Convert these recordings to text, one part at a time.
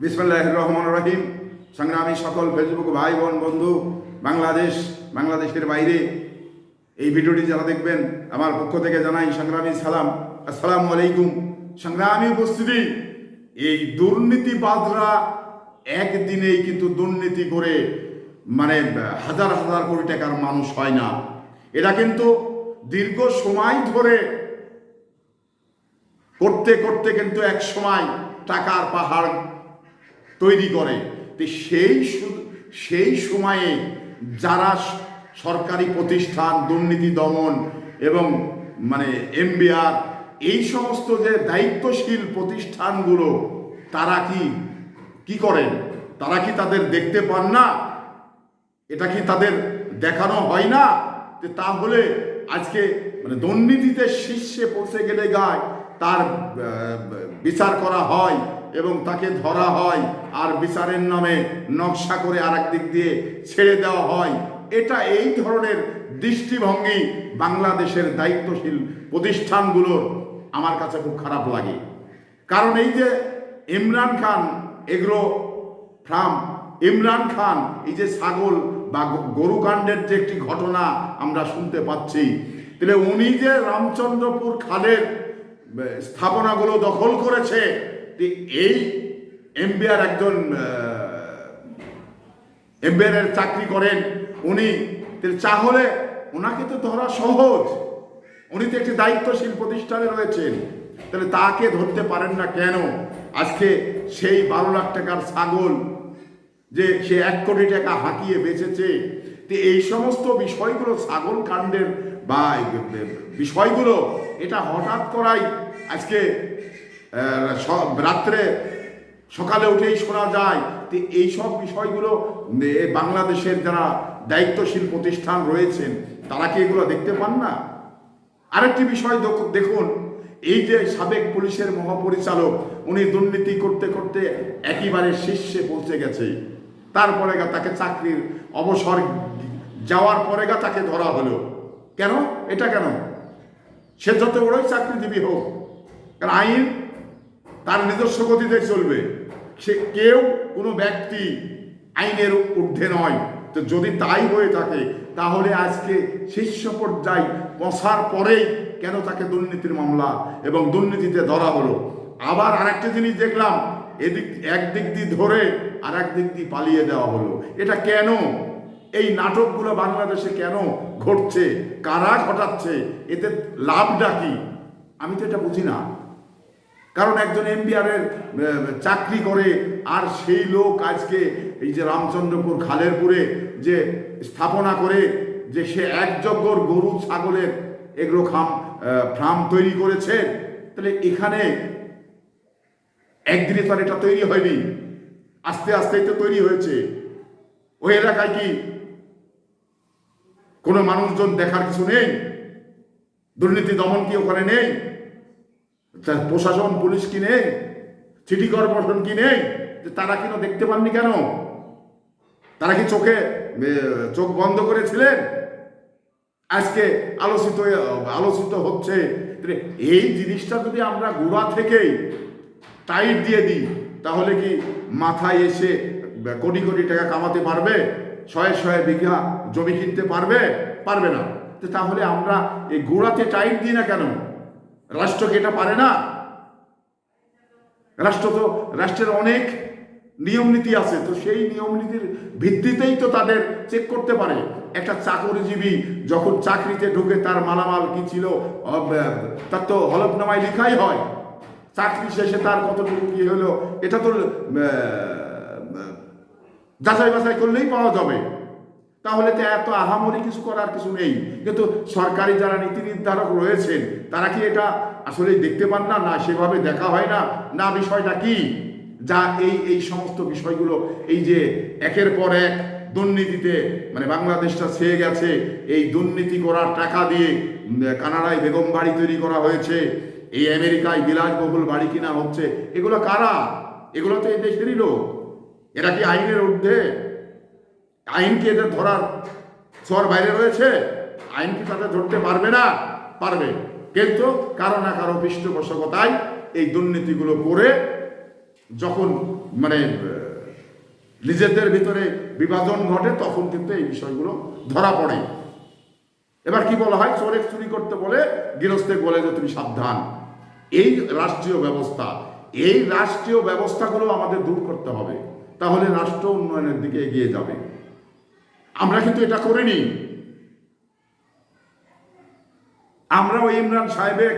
বিসমিল্লাহির রহমানির রহিম। সংগ্রামী সকল ফেসবুক ভাই বোন বন্ধু, বাংলাদেশের বাইরে এই ভিডিওটি যারা দেখবেন, আমার পক্ষ থেকে জানাই সংগ্রামী সালাম, আসসালামু আলাইকুম। সংগ্রামী উপস্থিতি, এই দুর্নীতিবাজরা একদিনেই কিন্তু দুর্নীতি করে হাজার হাজার কোটি টাকার মানুষ হয় না। এরা কিন্তু দীর্ঘ সময় ধরে করতে করতে কিন্তু এক সময় টাকার পাহাড় তৈরি করে। তো সেই সময়ে যারা সরকারি প্রতিষ্ঠান, দুর্নীতি দমন এবং এমবিআর, এই সমস্ত যে দায়িত্বশীল প্রতিষ্ঠানগুলো, তারা কি করেন? তারা কি তাদের দেখতে পান না? এটা কি তাদের দেখানো হয় না? তাহলে আজকে দুর্নীতিতে শীর্ষে পৌঁছে গেলে তার বিচার করা হয় এবং তাকে ধরা হয়, আর বিচারের নামে নকশা করে আর এক দিক দিয়ে ছেড়ে দেওয়া হয়। এই ধরনের দৃষ্টিভঙ্গি বাংলাদেশের দায়িত্বশীল প্রতিষ্ঠানগুলোর আমার কাছে খুব খারাপ লাগে। কারণ এই যে ইমরান খান এগ্রো ফার্ম, ইমরান খান এই যে ছাগল বা গরু কাণ্ডের যে একটি ঘটনা আমরা শুনতে পাচ্ছি, তাহলে উনি যে রামচন্দ্রপুর খালের স্থাপনাগুলো দখল করেছে, এই এমবিআর একজন এমবিআর চাকরি করেন উনি, তাহলে ওনাকে তো ধরা সহজ। উনি তো একটি দায়িত্বশীল প্রতিষ্ঠানে রয়েছেন, তাহলে তাকে ধরতে পারেন না কেন? আজকে সেই 12 লাখ টাকার ছাগল যে সে 1 কোটি টাকা হাঁকিয়ে বেচেছে, এই সমস্ত বিষয়গুলো, ছাগল কাণ্ডের বা বিষয়গুলো, এটা হঠাৎ করাই আজকে রাত্রে সকালে উঠেই শোনা যায়। এই সব বিষয়গুলো বাংলাদেশের যারা দায়িত্বশীল প্রতিষ্ঠান রয়েছেন, তারা কি এগুলো দেখতে পান না? আরেকটি বিষয় দেখুন, এই যে সাবেক পুলিশের মহাপরিচালক, উনি দুর্নীতি করতে করতে একেবারে শীর্ষে পৌঁছে গেছে। তারপরে তাকে চাকরির অবসর যাওয়ার পরে তাকে ধরা হলো। কেন? এটা কেন? সে যত বড়ই চাকরিজীবী হোক, কারণ আইন তার নিজস্ব গতিতে চলবে। কোনো ব্যক্তি আইনের ঊর্ধ্বে নয়। তো যদি তাই হয়ে থাকে, তাহলে আজকে শীর্ষ পর্যায়ে পৌঁছার পরেই কেন তাকে দুর্নীতির মামলা এবং দুর্নীতিতে ধরা হলো? আবার আরেকটা জিনিস দেখলাম, একদিক দিয়ে ধরে আর একদিক দিয়ে পালিয়ে দেওয়া হলো। এটা কেন? এই নাটকগুলো বাংলাদেশে কেন ঘটছে? কারা ঘটাচ্ছে? এতে লাভটা কি? আমি তো এটা বুঝি না। কারণ একজন এমবিআরের চাকরি করে, আর সেই লোক আজকে এই যে রামচন্দ্রপুর খালেরপুরে যে স্থাপনা করে যে সে একযজ্ঞর গরু ছাগলের এগ্রো ফার্ম তৈরি করেছে, তাহলে এখানে একদিনে তো এটা তৈরি হয়নি, আস্তে আস্তেই তো তৈরি হয়েছে। ওই এলাকায় কি কোনো মানুষজন দেখার কিছু নেই? দুর্নীতি দমন কি ওখানে নেই? প্রশাসন, পুলিশ কি নেই? সিটি কর্পোরেশন কি নেই? তারা কেন দেখতে পাননি? কেন তারা কি চোখ বন্ধ করেছিলেন? আজকে আলোচিত হচ্ছে। এই জিনিসটা যদি আমরা গোড়া থেকেই টাইট দিয়ে দিই, তাহলে কি মাথায় এসে কোটি কোটি টাকা কামাতে পারবে? শয়ে বিঘা জমি কিনতে পারবে না। তাহলে আমরা এই গোড়াতে টাইট দিই না কেন? রাষ্ট্রকে এটা পারে না? রাষ্ট্রের অনেক নিয়ম নীতি আছে, তো সেই নিয়ম নীতির ভিত্তিতেই তো তাদের চেক করতে পারে। একটা চাকরিজীবী যখন চাকরিতে ঢুকে, তার মালামাল কি ছিল তার তো হলফনামায় লেখাই হয়। চাকরি শেষে তার কতটুকু কি হলো, এটা তো যাচাই বাছাই করলেই পাওয়া যাবে। তাহলে তো এত আহামরি কিছু করার কিছু নেই। কিন্তু সরকারি যারা নীতি নির্ধারক রয়েছেন, তারা কি এটা আসলে দেখতে পান না? না সেভাবে দেখা হয় না বিষয়টা কি? যা এই সমস্ত বিষয়গুলো, এই যে একের পর এক দুর্নীতিতে বাংলাদেশটা ছেয়ে গেছে। এই দুর্নীতি করার টাকা দিয়ে কানাডায় বেগম বাড়ি তৈরি করা হয়েছে, এই আমেরিকায় বিলাসবহুল বাড়ি কিনা হচ্ছে। এগুলো কারা? এগুলো তো এই দেশেরই লোক। এরা কি আইনের ঊর্ধ্বে? আইন কি এদের ধরার ছোঁয়ার বাইরে রয়েছে? আইন কি তাদের ধরতে পারবে না? পারবে, কিন্তু কারো না কারো পৃষ্ঠপোষকতায় এই দুর্নীতিগুলো করে যখন মানে নিজেদের ভিতরে বিভাজন ঘটে তখন কিন্তু এই বিষয়গুলো ধরা পড়ে। এবার কি বলা হয়, চোরে চুরি করতে বলে গৃহস্থে বলে যে তুমি সাবধান। এই রাষ্ট্রীয় ব্যবস্থা, এই রাষ্ট্রীয় ব্যবস্থাগুলো আমাদের দূর করতে হবে, তাহলে রাষ্ট্র উন্নয়নের দিকে এগিয়ে যাবে। আমরা কিন্তু এটা করিনি। আমরা ওই ইমরান সাহেবের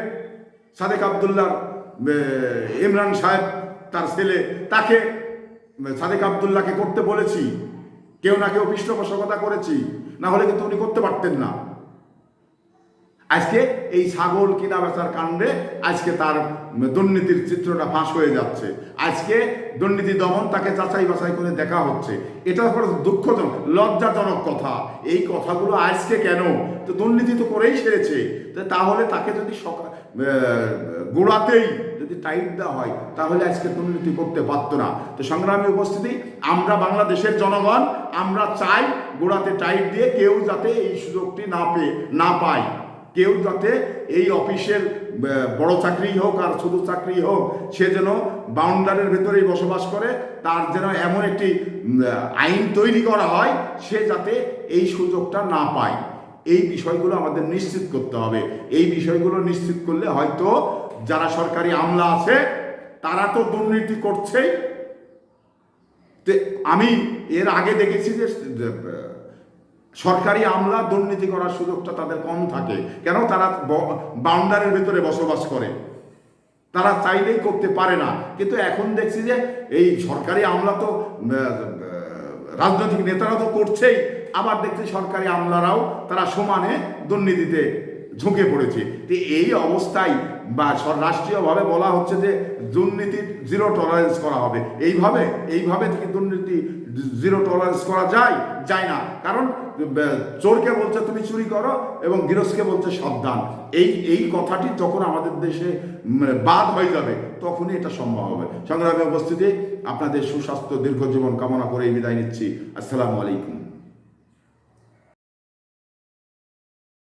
সাদেক আবদুল্লাহ, ইমরান সাহেব তার ছেলে, তাকে সাদেক আবদুল্লাহকে করতে বলেছি, কেউ না কেউ পৃষ্ঠপোষকতা করেছি, না হলে কিন্তু উনি করতে পারতেন না। আজকে এই ছাগল কিনা বেচার কাণ্ডে আজকে তার দুর্নীতির চিত্রটা ফাঁস হয়ে যাচ্ছে। আজকে দুর্নীতি দমন তাকে যাচাই বাছাই করে দেখা হচ্ছে। এটা বড় দুঃখজনক, লজ্জাজনক কথা। এই কথাগুলো আজকে কেন? তো দুর্নীতি তো করেই সেরেছে, তাহলে তাকে যদি গোড়াতেই যদি টাইট দেওয়া হয় তাহলে আজকে দুর্নীতি করতে পারতো না। তো সংগ্রামী উপস্থিতি, আমরা বাংলাদেশের জনগণ, আমরা চাই গোড়াতে টাইট দিয়ে কেউ যাতে এই সুযোগটি না পায়, কেউ যাতে এই অফিসের বড় চাকরি হোক আর ছোট চাকরি হোক, সে যেন বাউন্ডারির ভেতরেই বসবাস করে, তার যেন এমন একটি আইন তৈরি করা হয় সে যাতে এই সুযোগটা না পায়। এই বিষয়গুলো আমাদের নিশ্চিত করতে হবে। এই বিষয়গুলো নিশ্চিত করলে হয়তো যারা সরকারি আমলা আছে তারা তো দুর্নীতি করছেই। আমি এর আগে দেখেছি যে সরকারি আমলা দুর্নীতি করার সুযোগটা তাদের কম থাকে। কেন? তারা বাউন্ডারির ভেতরে বসবাস করে, তারা চাইলেই করতে পারে না। কিন্তু এখন দেখছি যে এই সরকারি আমলা তো রাজনৈতিক নেতারা তো করছেই, আবার দেখছি সরকারি আমলারাও তারা সমানে দুর্নীতিতে ঝুঁকে পড়েছে। তো এই অবস্থায় বা রাষ্ট্রীয়ভাবে বলা হচ্ছে যে দুর্নীতির জিরো টলারেন্স করা হবে। এইভাবে থেকে দুর্নীতি জিরো টলারেন্স করা যায় না। কারণ চোরকে বলছে তুমি চুরি করো এবং গৃহস্থকে বলছে সাবধান। এই কথাটি যখন আমাদের দেশে বাদ হয়ে যাবে তখনই এটা সম্ভব হবে। সংগ্রামী উপস্থিতি, আপনাদের সুস্বাস্থ্য দীর্ঘ জীবন কামনা করে বিদায় নিচ্ছি। আসসালামু আলাইকুম।